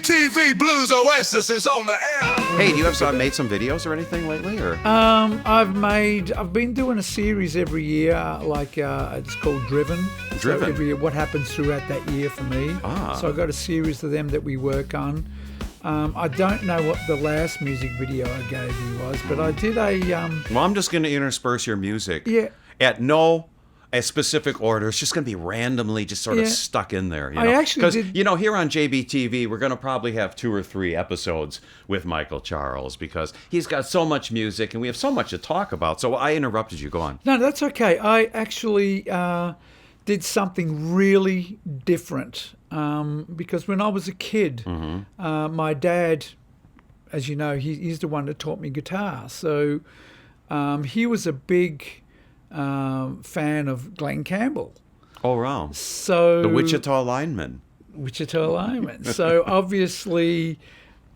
JBTV BLUES OASIS is on the air. Hey, do you have made some videos or anything lately, or? I've been doing a series every year, it's called Driven. Driven. So every year, what happens throughout that year for me. So I got a series of them that we work on. I don't know what the last music video I gave you was, but I did a. Well, I'm just going to intersperse your music. Yeah. At a specific order. It's just going to be randomly just sort of stuck in there. I actually did. Because, here on JBTV, we're going to probably have 2 or 3 episodes with Michael Charles because he's got so much music and we have so much to talk about. So I interrupted you. Go on. No, that's okay. I actually did something really different because when I was a kid, my dad, as you know, he's the one that taught me guitar. So he was a big fan of Glenn Campbell. Oh, wow. So the Wichita lineman. So obviously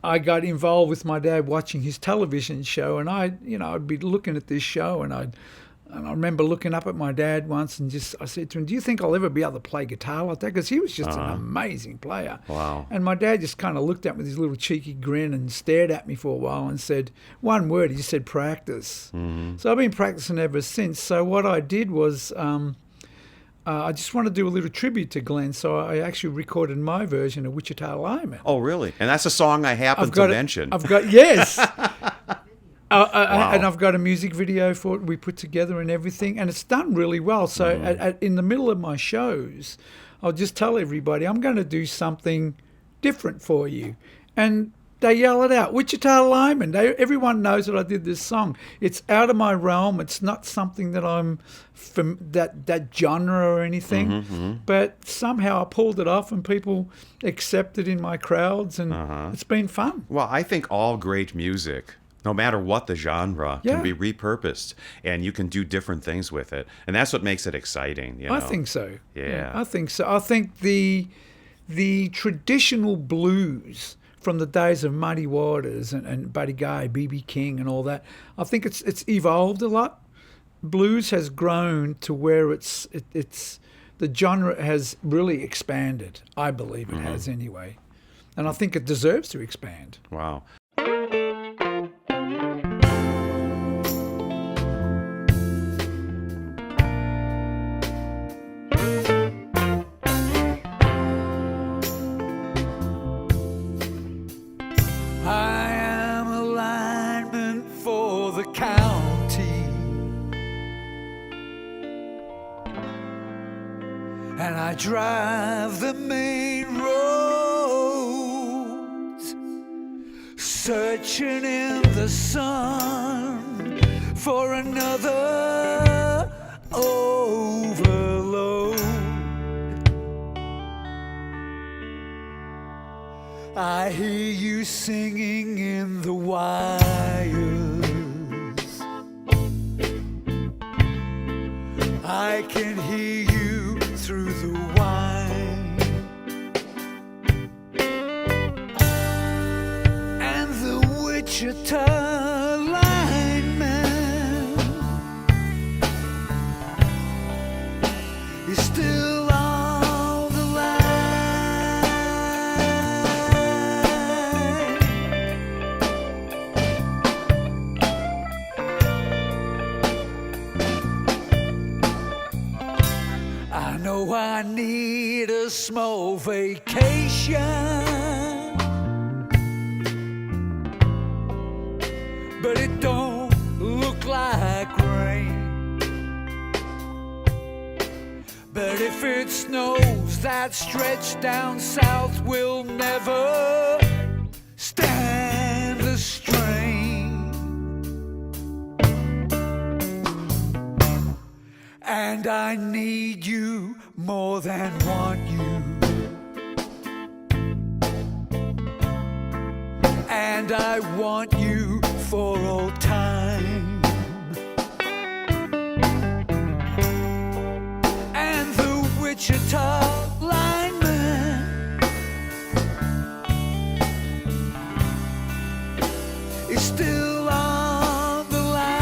I got involved with my dad watching his television show, and I'd be looking at this show, and I remember looking up at my dad once and I said to him, do you think I'll ever be able to play guitar like that? Because he was just an amazing player. Wow. And my dad just kind of looked at me with his little cheeky grin and stared at me for a while and said one word. He just said, practice. Mm-hmm. So I've been practicing ever since. So what I did was I just want to do a little tribute to Glenn. So I actually recorded my version of Wichita Lineman. Oh, really? And that's a song I happened to mention. Yes. Wow. And I've got a music video for it we put together and everything, and it's done really well. So in the middle of my shows, I'll just tell everybody, I'm going to do something different for you. And they yell it out, Wichita Lineman. Everyone knows that I did this song. It's out of my realm. It's not something that I'm from that genre or anything. But somehow I pulled it off and people accept it in my crowds, and it's been fun. Well, I think all great music, no matter what the genre, can be repurposed, and you can do different things with it, and that's what makes it exciting. I think so. Yeah, I think so. I think the traditional blues from the days of Muddy Waters and Buddy Guy, B.B. King, and all that, I think it's evolved a lot. Blues has grown to where it's the genre has really expanded. I believe it has anyway, and I think it deserves to expand. Wow. And I drive the main roads, searching in the sun for another overload. I hear you singing in the wires. I can hear you through the wine, and the Wichita lineman is still on the I know I need a small vacation, but it don't look like rain. But if it snows, that stretch down south will never stand the strain. And I need you more than want you. And I want you for all time. And the Wichita lineman is still on the line.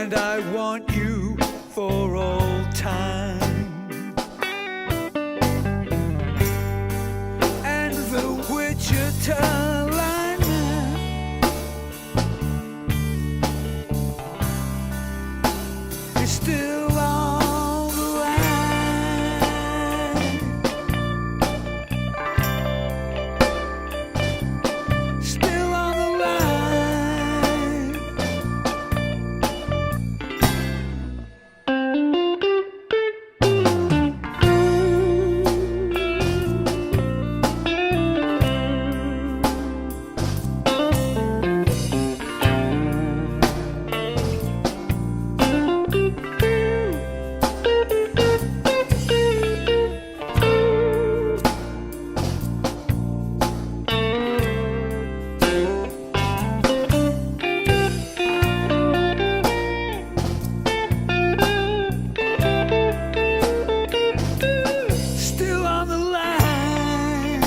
and I want you for all time. And the Wichita lineman is still on the line. Still on the line. Still on the line.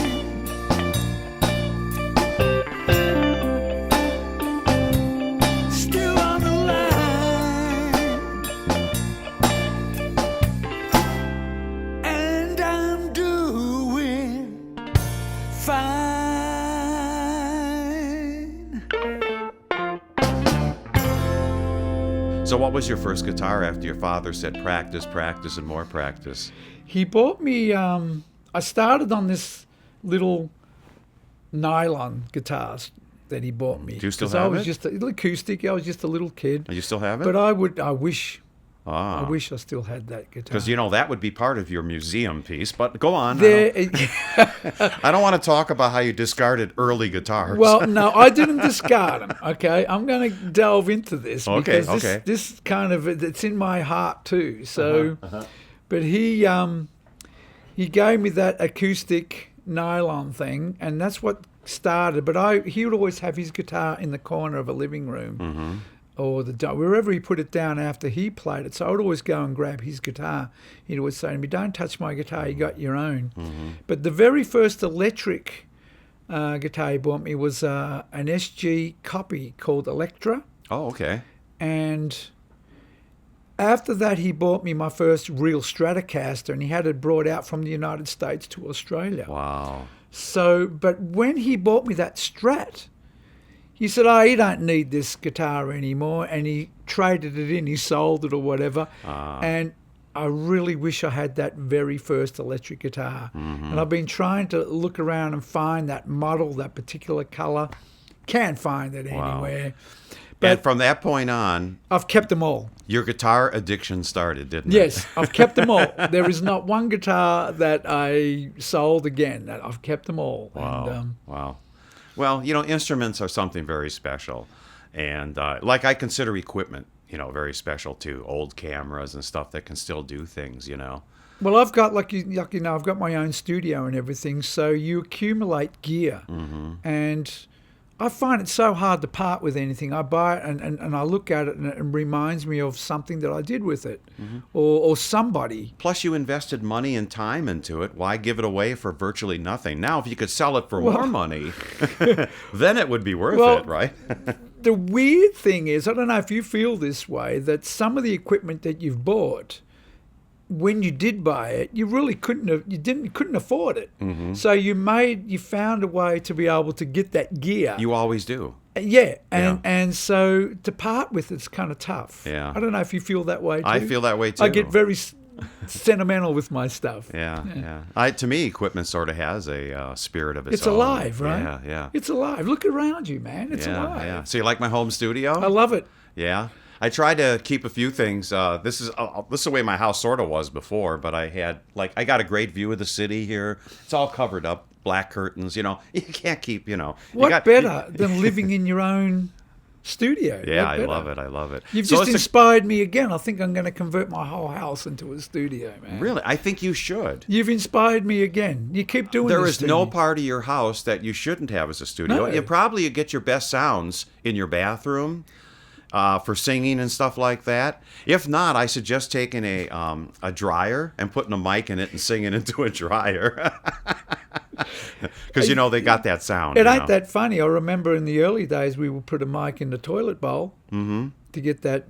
Still on the line. And I'm doing fine. So what was your first guitar after your father said practice, practice, and more practice? He bought me. I started on this little nylon guitars that he bought me. Do you still 'Cause I have was it? just a little acoustic. I was just a little kid. You still have it? But I wish Ah. I still had that guitar. Because, you know, that would be part of your museum piece. But go on. There, I don't want to talk about how you discarded early guitars. well, no, I didn't discard them. Okay, I'm going to delve into this Okay, because okay. this kind of it's in my heart too. So, but he gave me that acoustic nylon thing, and that's what started. But he would always have his guitar in the corner of a living room. Or wherever he put it down after he played it. So I would always go and grab his guitar. He'd always say to me, "Don't touch my guitar, you got your own." But the very first electric guitar he bought me was an SG copy called Electra. Oh, okay. And after that, he bought me my first real Stratocaster, and he had it brought out from the United States to Australia. Wow. So, but when he bought me that Strat, he said, "Oh, you don't need this guitar anymore," and he traded it in, he sold it or whatever. And I really wish I had that very first electric guitar. And I've been trying to look around and find that model, that particular colour. Can't find it anywhere. And But from that point on, I've kept them all. your guitar addiction started, didn't it? Yes, I've kept them all. There is not one guitar that I sold again. That I've kept them all. Wow. And, Wow. Well, you know, instruments are something very special. And like I consider equipment, you know, very special too. Old cameras and stuff that can still do things, you know. well, I've got, like you know, I've got my own studio and everything. So you accumulate gear. And I find it so hard to part with anything. I buy it and I look at it and it reminds me of something that I did with it or somebody. Plus, you invested money and time into it. Why give it away for virtually nothing? Now, if you could sell it for more money, then it would be worth it, right? The weird thing is, I don't know if you feel this way, that some of the equipment that you've bought, when you did buy it, you really couldn't afford it. So you found a way to be able to get that gear. You always do. Yeah, and so to part with it's kind of tough. Yeah. I don't know if you feel that way too. I feel that way too. I get very sentimental with my stuff. Yeah. To me, equipment sort of has a spirit of its It's own. alive, right? Yeah. It's alive. Look around you, man. It's alive. Yeah. So you like my home studio? I love it. Yeah. I tried to keep a few things. This is the way my house sort of was before, but I got a great view of the city here. It's all covered up, black curtains. You know, you can't keep. You know, What better than living in your own studio? Yeah, What I better? love it. I love it. You've So just it's inspired me again. I think I'm going to convert my whole house into a studio, man. really, I think you should. You've inspired me again. You keep doing There this is to no me. part of your house that you shouldn't have as a studio. No. You probably get your best sounds in your bathroom. For singing and stuff like that. If not, I suggest taking a dryer and putting a mic in it and singing into a dryer. Because, they got that sound. It ain't that funny. I remember in the early days we would put a mic in the toilet bowl to get that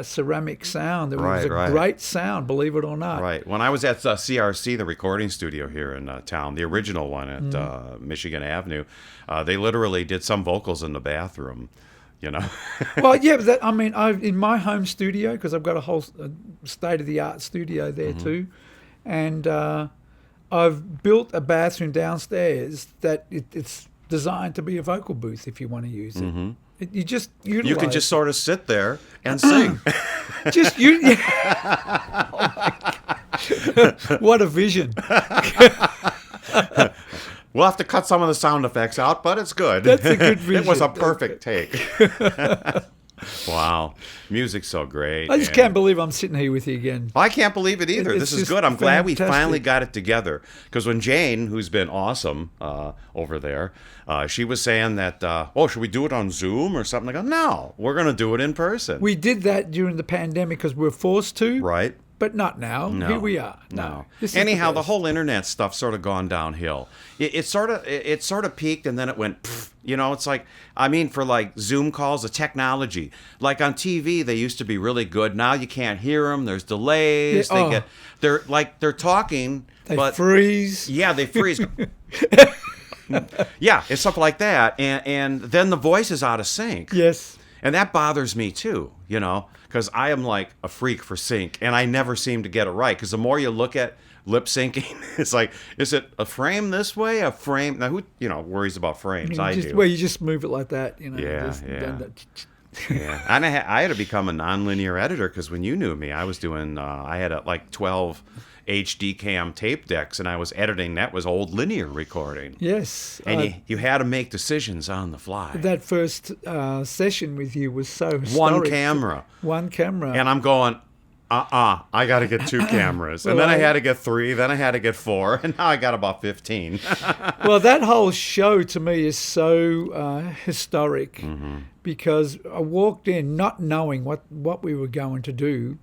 ceramic sound. It was a great sound, believe it or not. Right. When I was at CRC, the recording studio here in town, the original one at Michigan Avenue, they literally did some vocals in the bathroom. Well, yeah, but in my home studio, because I've got a whole state-of-the-art studio there too, and I've built a bathroom downstairs that it's designed to be a vocal booth if you want to use it. You just utilize. You can just sort of sit there and sing. Just you. What a vision. We'll have to cut some of the sound effects out, but it's good. That's a good vision. It was a perfect take. Wow. Music's so great. I just can't believe I'm sitting here with you again. I can't believe it either. This is good. I'm glad we finally got it together. Because when Jane, who's been awesome over there, she was saying that, should we do it on Zoom or something? I go, no, we're going to do it in person. We did that during the pandemic because we were forced to. Right. But not now. No. Here we are. No. Anyhow, the whole internet stuff sort of gone downhill. It sort of peaked and then it went. Pfft. It's like for like Zoom calls, the technology. Like on TV, they used to be really good. Now you can't hear them. There's delays. Yeah, They're talking. They freeze. Yeah, they freeze. Yeah, it's stuff like that, and then the voice is out of sync. Yes. And that bothers me too, because I am like a freak for sync, and I never seem to get it right. Because the more you look at lip syncing, it's like, is it a frame this way, a frame? Now, who worries about frames? I do. Well, you just move it like that, Yeah. Yeah, and I had to become a nonlinear editor because when you knew me, I was doing. I had 12 HD cam tape decks, and I was editing. That was old linear recording. Yes. And you had to make decisions on the fly. That first session with you was so historic. One camera. And I'm going, I got to get 2 cameras. And then I had to get 3, then I had to get 4, and now I got about 15. Well, that whole show to me is so historic because I walked in not knowing what we were going to do.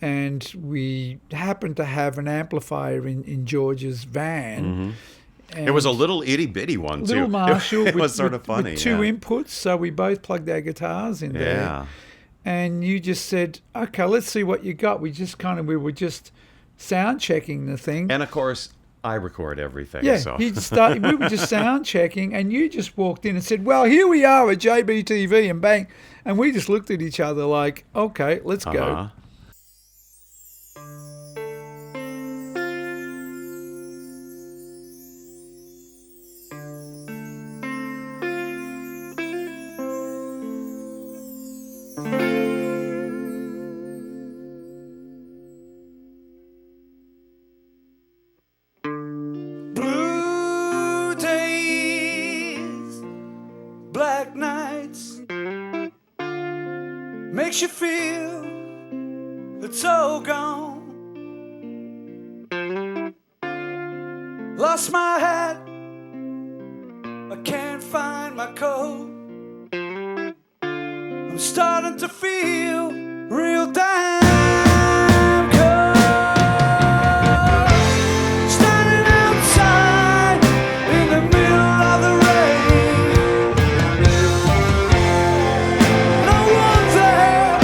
And we happened to have an amplifier in George's van. It was a little itty-bitty one, too. Little Marshall. It was sort of funny. With 2 inputs, so we both plugged our guitars in there. Yeah. And you just said, okay, let's see what you got. We were just sound checking the thing. And, of course, I record everything. Yeah, so. we were just sound checking, and you just walked in and said, well, here we are at JBTV, and bang. And we just looked at each other like, okay, let's go. Black nights makes you feel it's all gone. Lost my hat, I can't find my coat. I'm starting to feel real damn cold. Standing outside in the middle of the rain. No one there,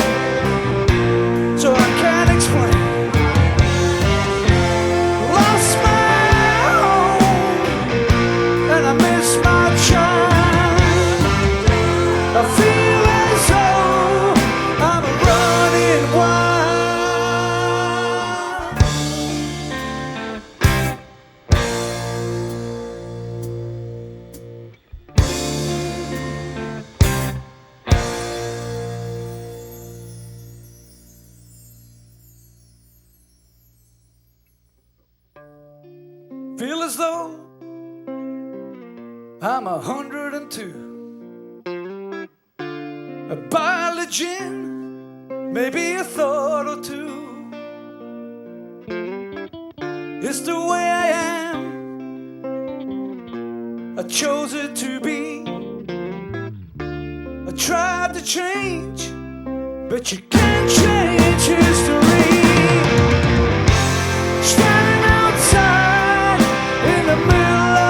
so I can't explain. Lost my home, and I miss my child. I feel as though I'm running wild. Feel as though I'm 102. A bottle of gin, maybe a thought or two. It's the way I am, I chose it to be. I tried to change, but you can't change history. Standing outside in the middle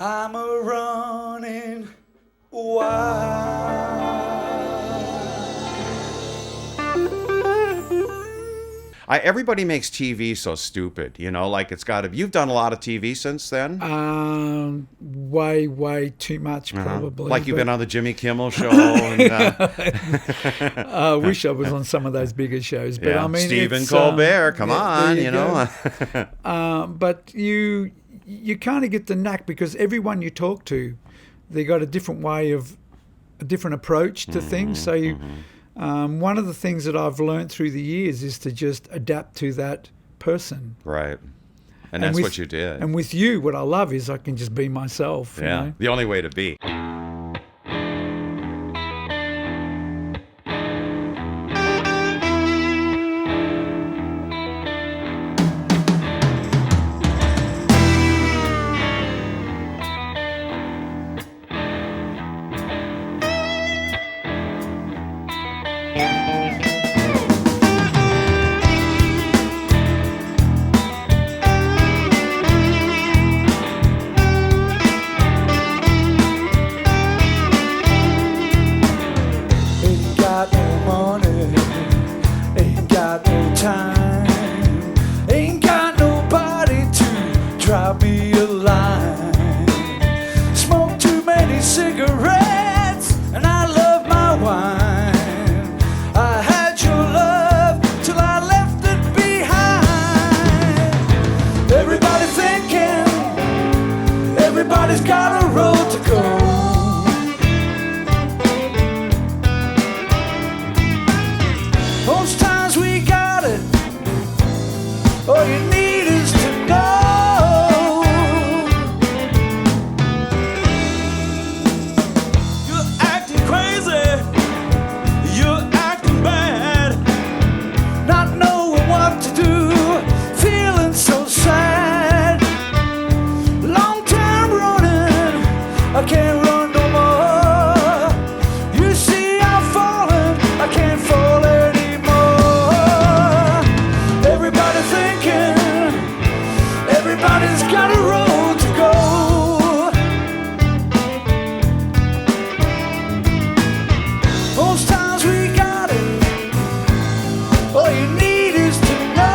I'm a running wild. Everybody makes TV so stupid, you know, like it's got to. You've done a lot of TV since then. Way too much, probably. Like you've been on the Jimmy Kimmel show. And, I wish I was on some of those bigger shows, but yeah. I mean, Stephen it's, Colbert, come there on, you go. know. But you kind of get the knack because everyone you talk to, they got a different way of, a different approach to things. So you. One of the things that I've learned through the years is to just adapt to that person. Right. And that's what you did. And with you, what I love is I can just be myself. Yeah. You know? The only way to be. Ain't got no money, ain't got no time, ain't got nobody to drop me a line. Smoke too many cigarettes, and I love my wine. I had your love till I left it behind. Everybody thinking, everybody's got a road to go. Most times we got it. All you need is to know. You're acting crazy. You're acting bad. Not knowing what to do. Feeling so sad. Long time running. I can't run no more. You see I'm falling. I can't fall anymore. Everybody thinking, everybody's got a road to go. Most times we got it. All you need is to know.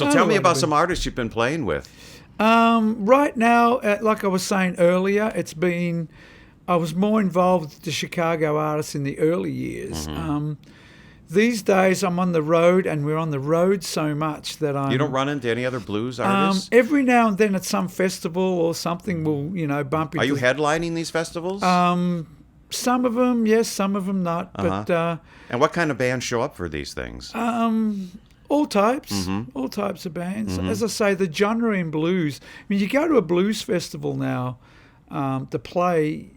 So tell me about some artists you've been playing with. Right now, like I was saying earlier, I was more involved with the Chicago artists in the early years. These days, I'm on the road, and we're on the road so much that You don't run into any other blues artists? every now and then at some festival or something, we'll bump into. Are you headlining these festivals? Some of them, yes, some of them not. But and what kind of bands show up for these things? all types of bands. As I say, the genre in blues. I mean, you go to a blues festival now to play.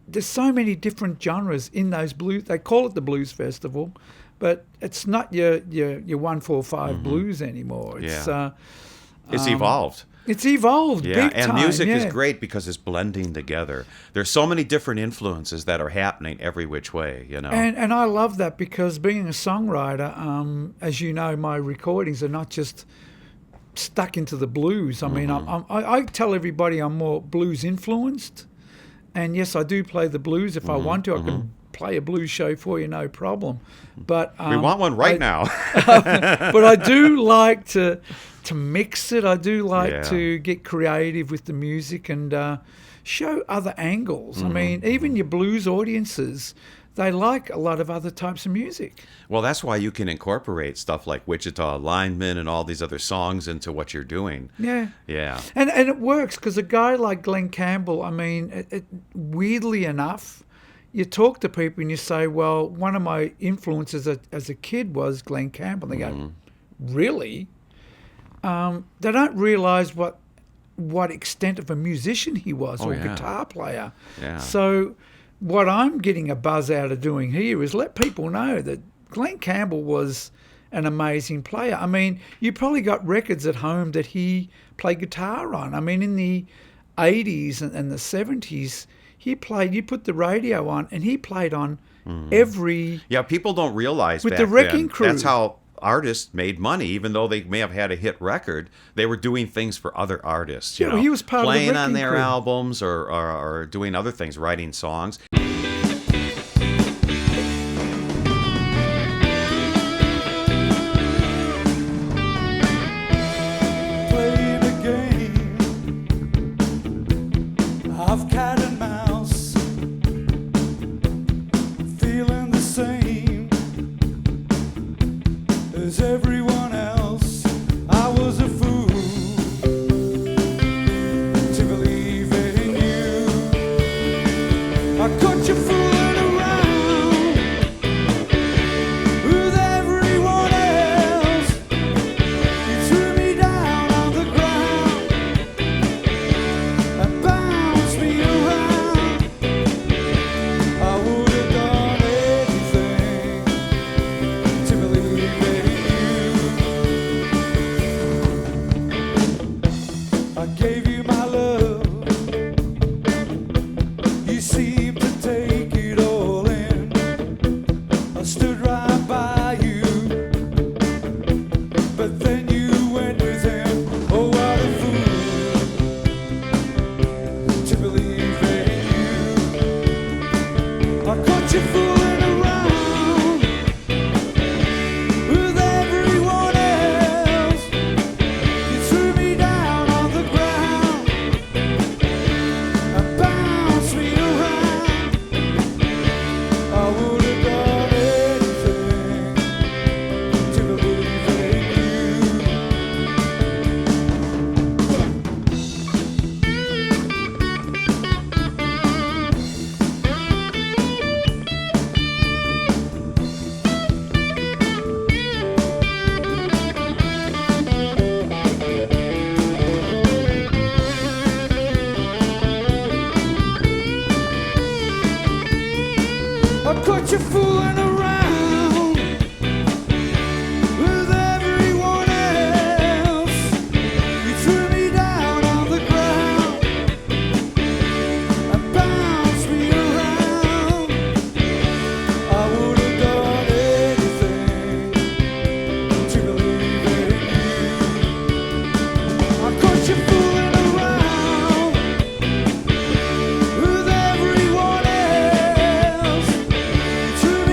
There's so many different genres in those blues. They call it the blues festival, but it's not your 1-4-5 blues anymore. It's It's evolved. It's evolved Yeah, big and time. music is yeah. great because it's blending together. There's so many different influences that are happening every which way, And I love that because being a songwriter, as you know, my recordings are not just stuck into the blues. I mean, I tell everybody I'm more blues influenced. And yes, I do play the blues. If I want to, I can play a blues show for you, no problem. But we want one right now. But I do like to mix it. I do like to get creative with the music and show other angles. I mean, even your blues audiences, they like a lot of other types of music. Well, that's why you can incorporate stuff like Wichita Lineman and all these other songs into what you're doing. Yeah. Yeah. And it works because a guy like Glenn Campbell, I mean, weirdly enough, you talk to people and you say, well, one of my influences as a kid was Glenn Campbell. They go, really? They don't realise what extent of a musician he was or guitar player. Yeah. So what I'm getting a buzz out of doing here is let people know that Glenn Campbell was an amazing player. I mean, you probably got records at home that he played guitar on. I mean, in the 80s and the 70s, you put the radio on and he played on every... Yeah, people don't realize with back the Wrecking then, Crew. that's how artists made money. Even though they may have had a hit record, they were doing things for other artists. Yeah, well, he was part of the playing on Wrecking their Crew. albums or doing other things, writing songs. Playing a game of cat and mouse, feeling the same as everyone else. I was a fool to believe in you. I caught you fooling around with everyone else. You threw me down on the ground and bounced me around. I would have done anything to believe in you. I gave you my love. You seemed to take it all in. I stood right by you, but then you went with him. Oh, what a fool to believe in you. I caught you fooling around with everyone else. You threw me down on the ground and bounced me around. I would have done anything to believe in you. I caught you fooling around with everyone else. You threw me down on the ground and bounced me around. I would have done anything to believe in you. I caught you fooling around with everyone else. You threw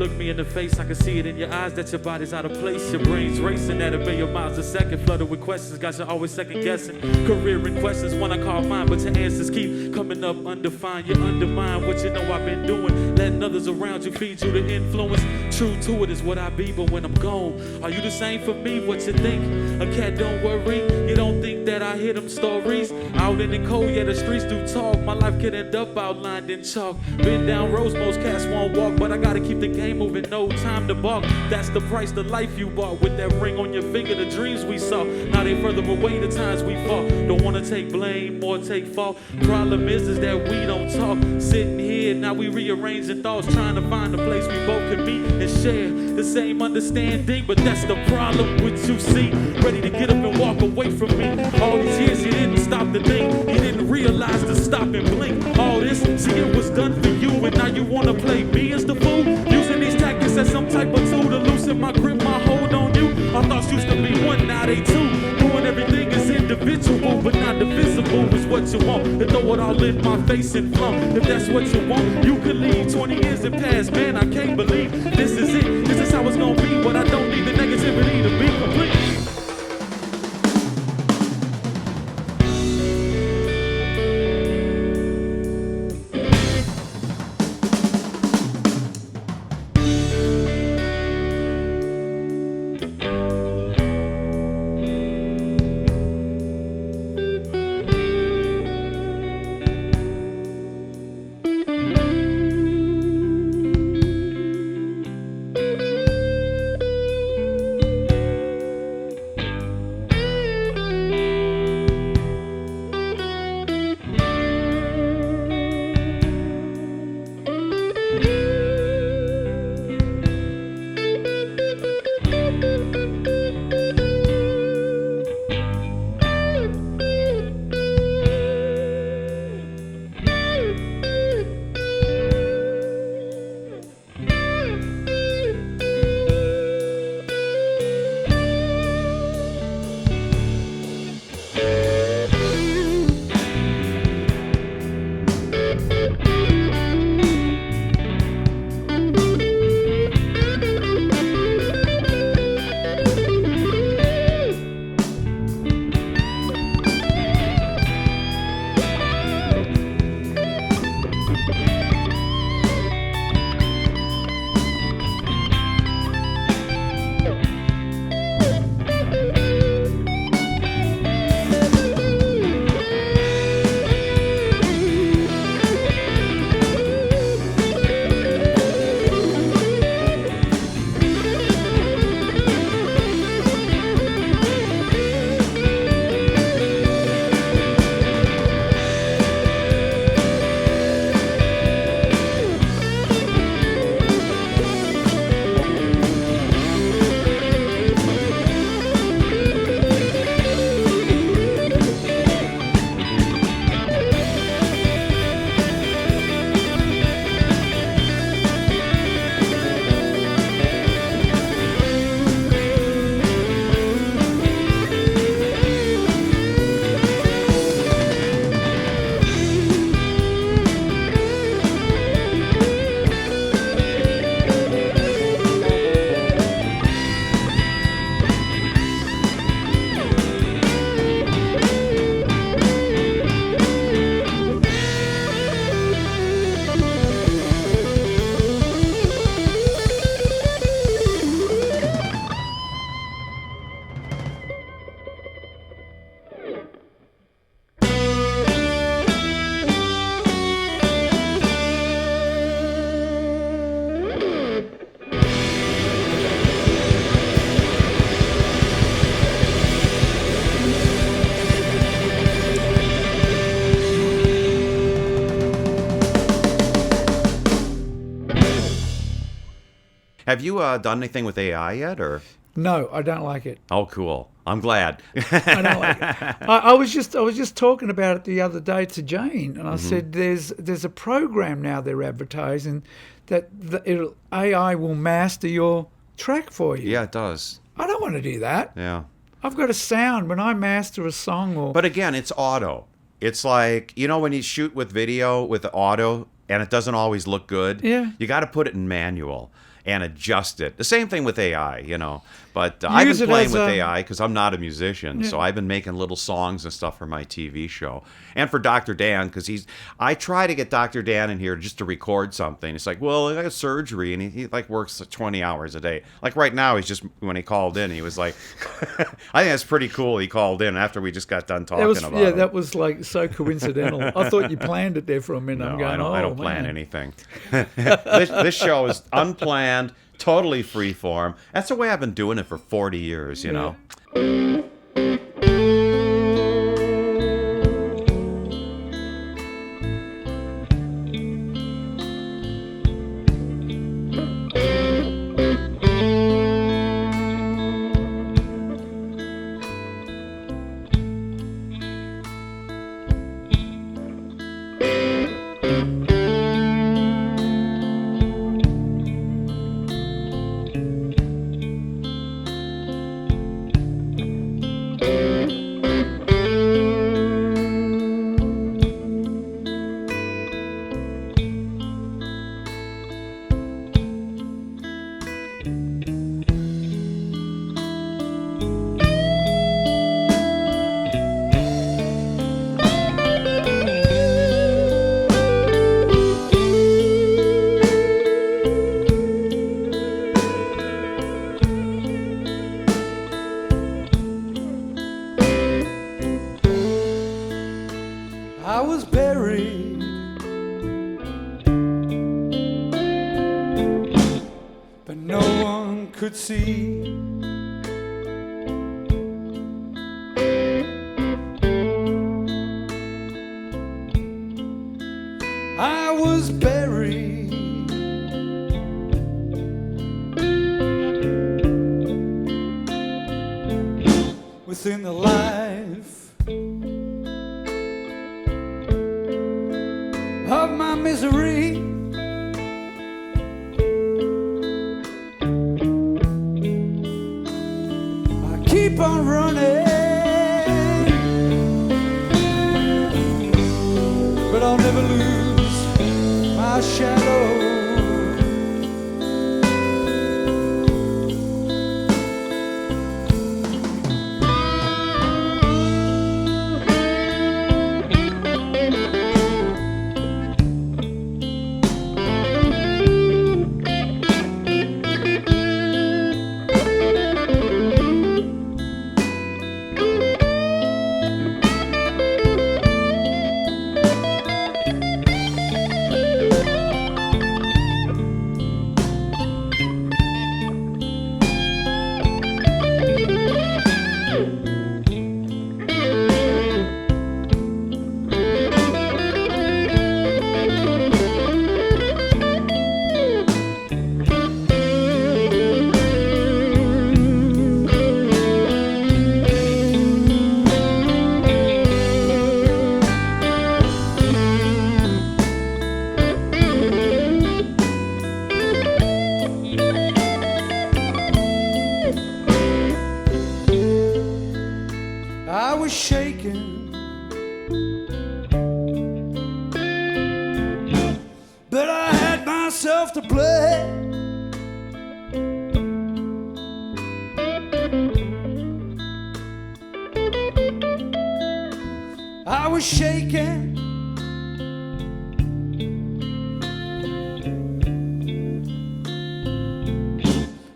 look me in the face, I can see it in your eyes that your body's out of place. Your brain's racing at 1,000,000 miles a second, flooded with questions, got you always second guessing. Career in questions, one I call mine, but your answers keep coming up undefined. You undermine what you know I've been doing, letting others around you feed you the influence. True to it is what I be, but when I'm gone, are you the same for me? What you think? A cat don't worry, you don't think that I hear them stories out in the cold, yeah, the streets do talk. My life could end up outlined in chalk. Been down roads most cats won't walk, but I gotta keep the game moving, no time to balk. That's the price, the life you bought. With that ring on your finger, the dreams we saw, now they further away, the times we fought. Don't wanna take blame or take fault. Problem is that we don't talk. Sitting here, now we rearranging thoughts, trying to find a place we both can meet and share the same understanding. But that's the problem with you, see. Ready to get up and walk away from me. All these years you didn't stop the thing, you didn't realize to stop and blink. All this, see, it was done for you, and now you wanna play me as the fool, using these tactics as some type of tool to loosen my grip, my hold on you. Our thoughts used to be one, now they two. Doing everything is individual, but not divisible is what you want. To throw it all in my face and flump. If that's what you want, you can leave. 20 years have passed, man, I can't believe this is it. This is how it's gonna be, but I don't need the negativity to be complete. Have you done anything with AI yet, or? No, I don't like it. Oh, cool. I'm glad. I don't like it. I was just talking about it the other day to Jane, and I said there's a program now they're advertising that AI will master your track for you. Yeah, it does. I don't want to do that. Yeah. I've got a sound when I master a song. Or But again, it's auto. It's like, you know, when you shoot with video with the auto and it doesn't always look good. Yeah. You got to put it in manual. and adjust it. The same thing with AI, you know. But I've Use been it playing as with a- AI because I'm not a musician, so I've been making little songs and stuff for my TV show. And for Dr. Dan, because I try to get Dr. Dan in here just to record something. It's like, well, I got surgery, and he like works 20 hours a day. Like right now, when he called in, he was like, I think that's pretty cool. He called in after we just got done talking about it. That was like so coincidental. I thought you planned it there for a minute. No, I'm going, I don't oh, plan man. anything. This show is unplanned, totally freeform. That's the way I've been doing it for 40 years, you know. I was buried but no one could see. I was buried within the life of my misery. I keep on running, but I'll never lose my shadow. I was shaking, but I had myself to blame. I was shaking,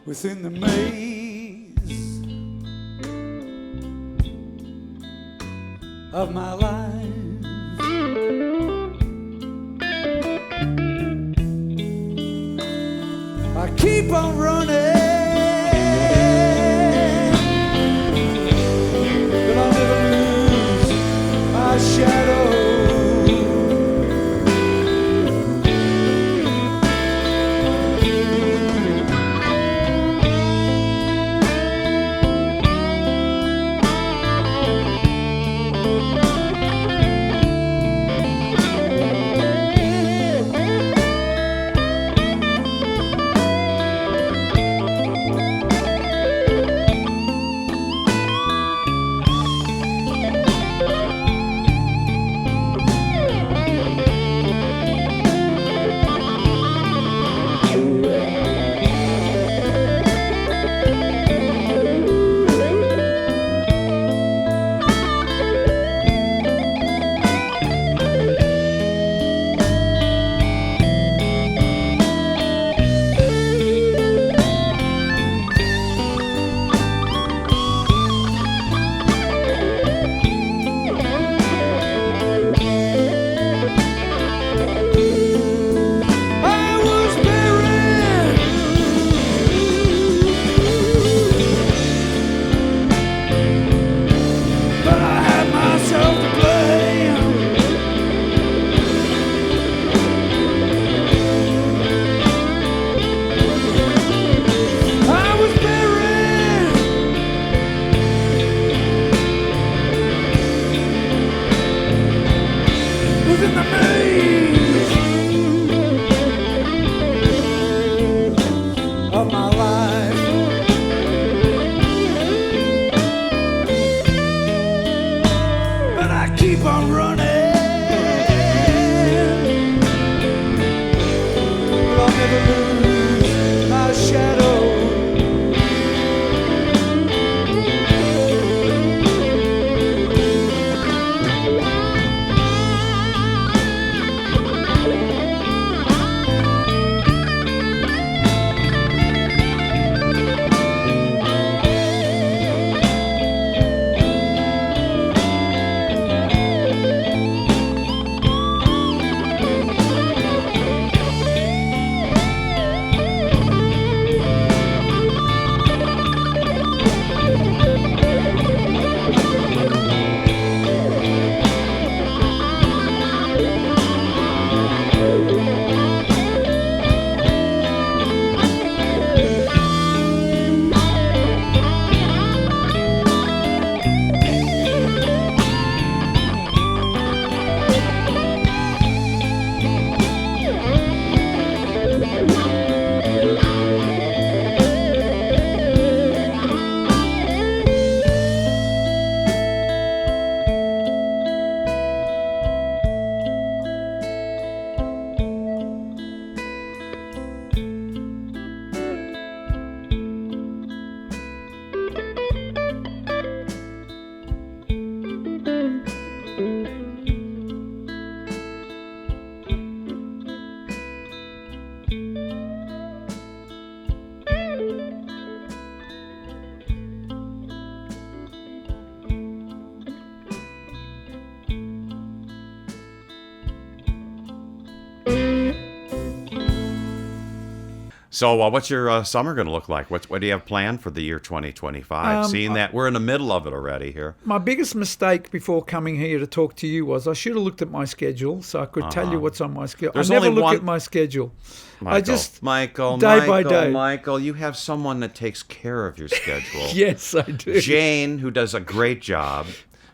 within the maze of my life. I keep on running, but I'll never lose my shadow. life. But I keep on running. But I'll never lose my shadow. So, what's your summer going to look like? What do you have planned for the year 2025? Seeing that we're in the middle of it already here. My biggest mistake before coming here to talk to you was I should have looked at my schedule so I could tell you what's on my schedule. There's I never only look one- at my schedule. Michael, I just Michael, day by day. Michael, you have someone that takes care of your schedule. Yes, I do. Jane, who does a great job,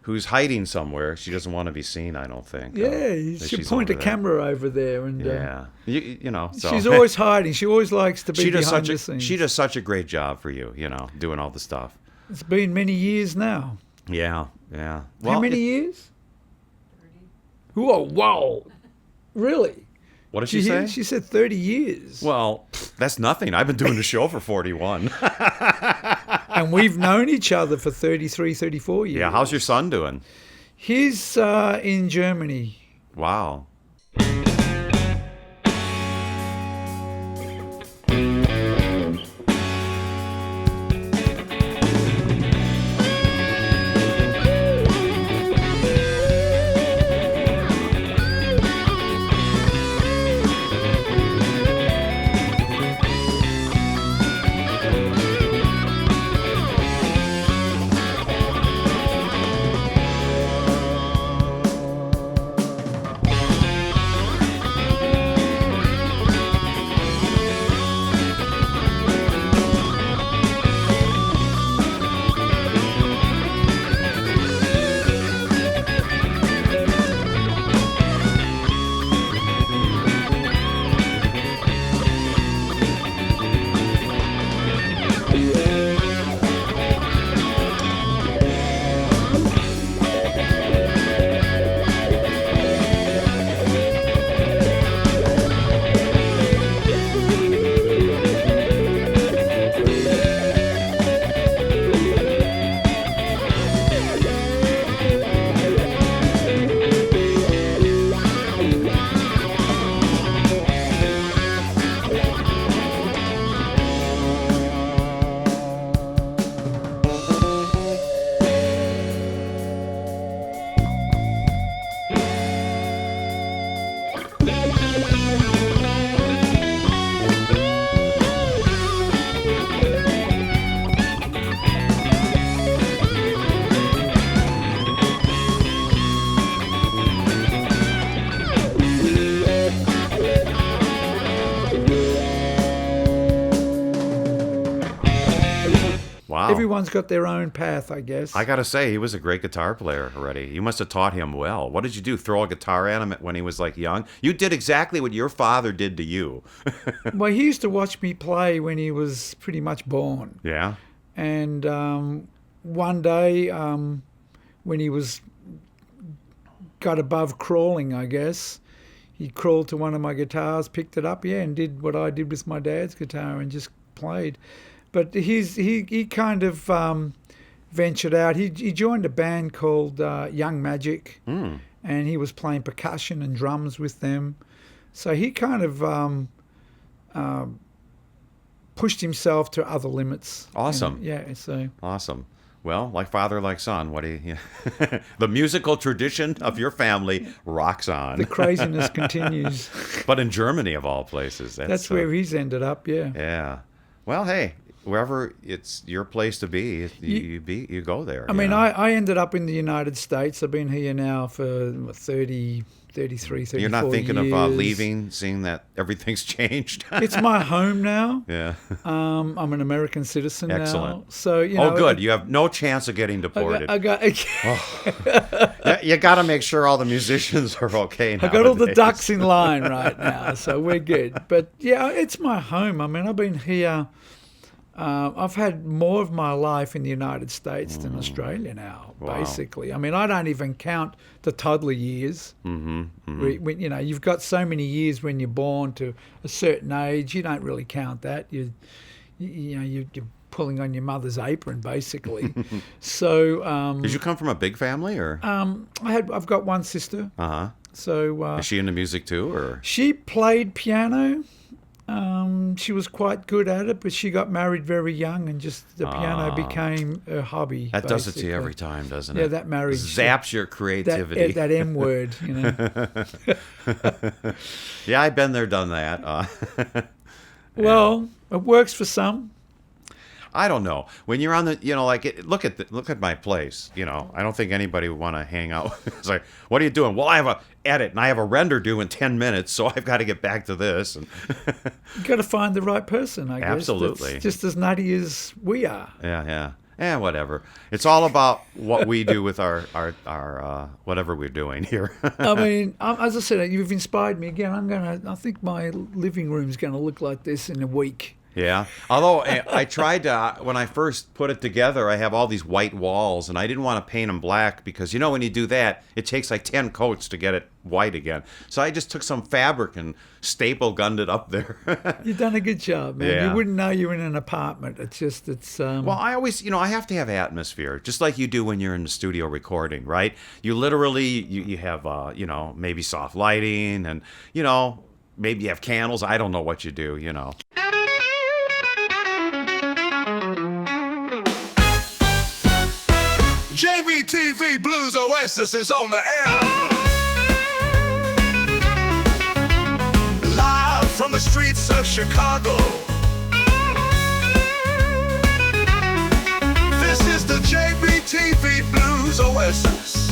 who's hiding somewhere. She doesn't want to be seen, I don't think. Yeah, you that should she's point a over there. camera over there. And Yeah, you know. So. she's always hiding. She always likes to be she does behind such the a scenes. she does such a great job for you. You know, doing all the stuff. It's been many years now. Yeah, yeah. How many years? 30. Whoa, wow. Really? What did Did she you say? hear? She said 30 years. Well, that's nothing. I've been doing the show for 41. And we've known each other for 33, 34 years. Yeah, how's your son doing? He's in Germany. Wow. Wow. Everyone's got their own path, I guess. I gotta say, he was a great guitar player already. You must have taught him well. What did you do? Throw a guitar at him when he was like young? You did exactly what your father did to you. Well, he used to watch me play when he was pretty much born. Yeah. And one day, when he got above crawling, I guess, he crawled to one of my guitars, picked it up, and did what I did with my dad's guitar and just played. But he kind of ventured out. He joined a band called Young Magic, and he was playing percussion and drums with them. So he kind of pushed himself to other limits. Awesome. Yeah, so... Awesome. Well, like father, like son. What do you? The musical tradition of your family rocks on. The craziness continues. But in Germany, of all places, That's where he's ended up. Yeah. Yeah. Well, hey, wherever it's your place to be, you go there. I mean, I ended up in the United States. I've been here now for 33, 34 You're not thinking years. of leaving, seeing that everything's changed? It's my home now. Yeah. I'm an American citizen now. Excellent. So, you know. Oh, good. You have no chance of getting deported. I got You got to make sure all the musicians are okay now. I got all the ducks in line right now, so we're good. But yeah, it's my home. I mean, I've been here. I've had more of my life in the United States than Australia now, basically. I mean, I don't even count the toddler years. When, you know, you've got so many years when you're born to a certain age. You don't really count that. You're pulling on your mother's apron, basically. So, did you come from a big family, or? I've got one sister. So is she into music too, or? She played piano. She was quite good at it, but she got married very young, and just the piano became her hobby. That does it to you basically. every time, doesn't it? Yeah, that marriage zaps your creativity. That M word, you know. Yeah, I've been there, done that. Well, it works for some. I don't know. When you're on the, you know, like, look at my place. You know, I don't think anybody would want to hang out. It's like, what are you doing? Well, I have a edit and I have a render due in 10 minutes, so I've got to get back to this. And You got to find the right person, I guess. Absolutely. That's just as nutty as we are. Yeah, whatever. It's all about what we do with our whatever we're doing here. I mean, as I said, you've inspired me again. I think my living room's going to look like this in a week. Yeah. Although I tried to, when I first put it together, I have all these white walls, and I didn't want to paint them black because, you know, when you do that, it takes like 10 coats to get it white again. So I just took some fabric and staple gunned it up there. You've done a good job, man. Yeah. You wouldn't know you're in an apartment. Well, I always, I have to have atmosphere, just like you do when you're in the studio recording, right? You literally, you have, maybe soft lighting and, maybe you have candles. I don't know what you do, JBTV Blues Oasis is on the air. Live from the streets of Chicago. This is the JBTV Blues Oasis.